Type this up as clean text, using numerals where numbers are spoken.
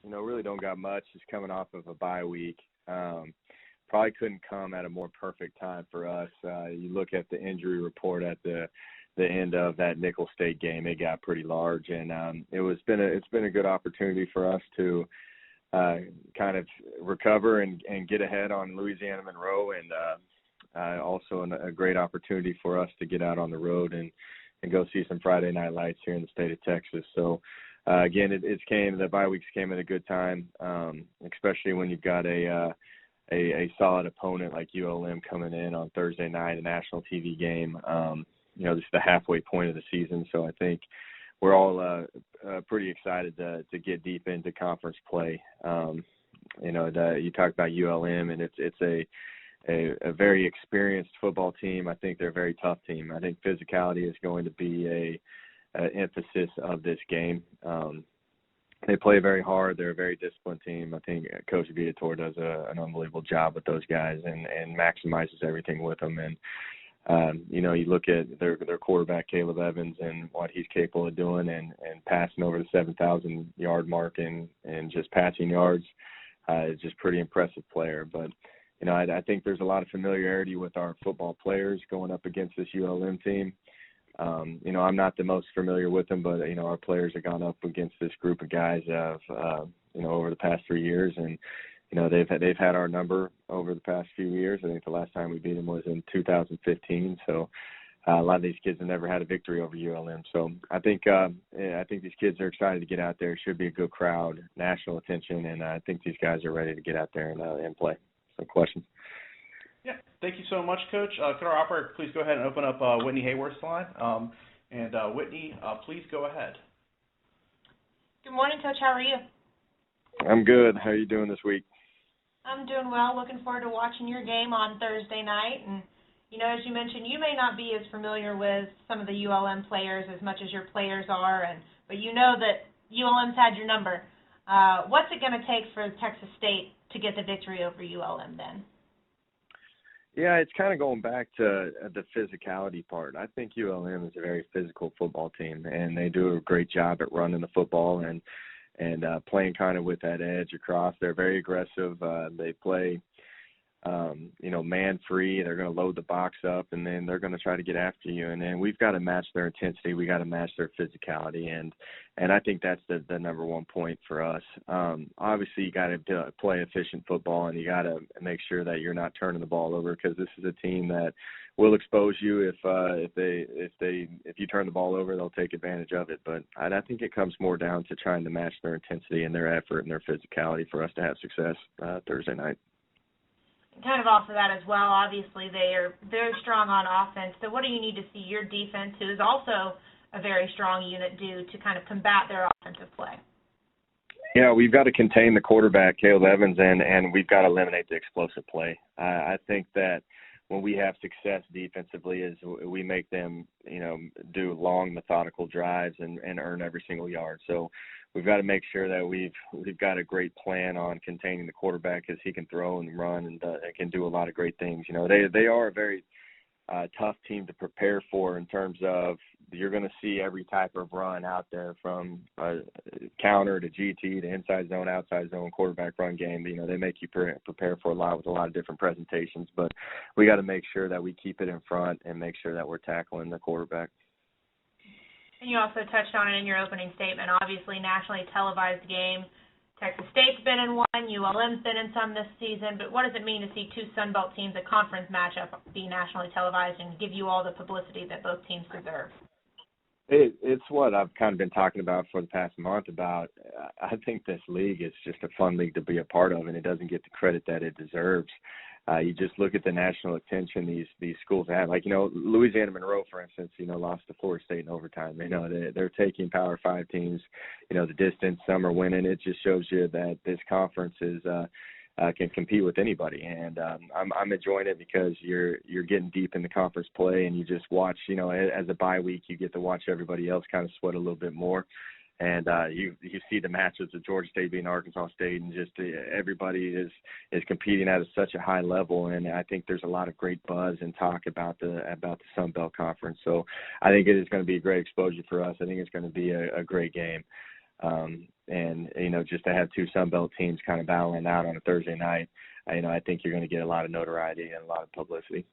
really don't got much. Just coming off of a bye week. Probably couldn't come at a more perfect time for us. You look at the injury report at the end of that Nickel State game, it got pretty large, and it's been a good opportunity for us to kind of recover and get ahead on Louisiana Monroe, and also a great opportunity for us to get out on the road and go see some Friday night lights here in the state of Texas. So again, the bye weeks came at a good time, especially when you've got a solid opponent like ULM coming in on Thursday night, a national TV game. This is the halfway point of the season, so I think we're all pretty excited to get deep into conference play. You talked about ULM, and it's a very experienced football team. I think they're a very tough team. I think physicality is going to be an emphasis of this game. They play very hard. They're a very disciplined team. I think Coach Viator does an unbelievable job with those guys and maximizes everything with them. And, you look at their quarterback, Caleb Evans, and what he's capable of doing and passing over the 7,000-yard mark and just passing yards. Is just pretty impressive player. But, I think there's a lot of familiarity with our football players going up against this ULM team. I'm not the most familiar with them, but, our players have gone up against this group of guys over the past 3 years. And, they've had our number over the past few years. I think the last time we beat them was in 2015. So a lot of these kids have never had a victory over ULM. So I think these kids are excited to get out there. It should be a good crowd, national attention, and I think these guys are ready to get out there and play. Some questions? Yeah, thank you so much, Coach. Could our operator please go ahead and open up Whitney Hayworth's line? Whitney, please go ahead. Good morning, Coach. How are you? I'm good. How are you doing this week? I'm doing well. Looking forward to watching your game on Thursday night. And, as you mentioned, you may not be as familiar with some of the ULM players as much as your players are, but you know that ULM's had your number. What's it going to take for Texas State to get the victory over ULM then? Yeah, it's kind of going back to the physicality part. I think ULM is a very physical football team, and they do a great job at running the football and playing kind of with that edge across. They're very aggressive. They play, man-free. They're going to load the box up, and then they're going to try to get after you. And then we've got to match their intensity. We got to match their physicality, and I think that's the number one point for us. Obviously, you got to play efficient football, and you got to make sure that you're not turning the ball over, because this is a team that will expose you if you turn the ball over. They'll take advantage of it. But I think it comes more down to trying to match their intensity and their effort and their physicality for us to have success Thursday night. Kind of off of that as well, obviously they are very strong on offense. So what do you need to see your defense, who is also a very strong unit, do to kind of combat their offensive play? Yeah, we've got to contain the quarterback, Caleb Evans, and we've got to eliminate the explosive play. I think that when we have success defensively is we make them, do long, methodical drives and earn every single yard. So we've got to make sure that we've got a great plan on containing the quarterback, because he can throw and run and can do a lot of great things. They are a very tough team to prepare for, in terms of you're going to see every type of run out there, from counter to GT to inside zone, outside zone, quarterback run game. They make you prepare for a lot with a lot of different presentations, but we got to make sure that we keep it in front and make sure that we're tackling the quarterback. And you also touched on it in your opening statement. Obviously, nationally televised game. Texas State's been in one, ULM's been in some this season, but what does it mean to see two Sun Belt teams, a conference matchup, be nationally televised and give you all the publicity that both teams deserve? It's what I've kind of been talking about for the past month about. I think this league is just a fun league to be a part of, and it doesn't get the credit that it deserves. You just look at the national attention these schools have. Like, Louisiana Monroe, for instance, lost to Florida State in overtime. They're taking Power 5 teams, the distance. Some are winning. It just shows you that this conference can compete with anybody. And I'm enjoying it because you're getting deep in the conference play, and you just watch, as a bye week, you get to watch everybody else kind of sweat a little bit more. And you see the matchups of Georgia State beating Arkansas State, and just everybody is competing at such a high level. And I think there's a lot of great buzz and talk about the Sun Belt Conference. So I think it is going to be a great exposure for us. I think it's going to be a great game. And, just to have two Sun Belt teams kind of battling out on a Thursday night, I think you're going to get a lot of notoriety and a lot of publicity.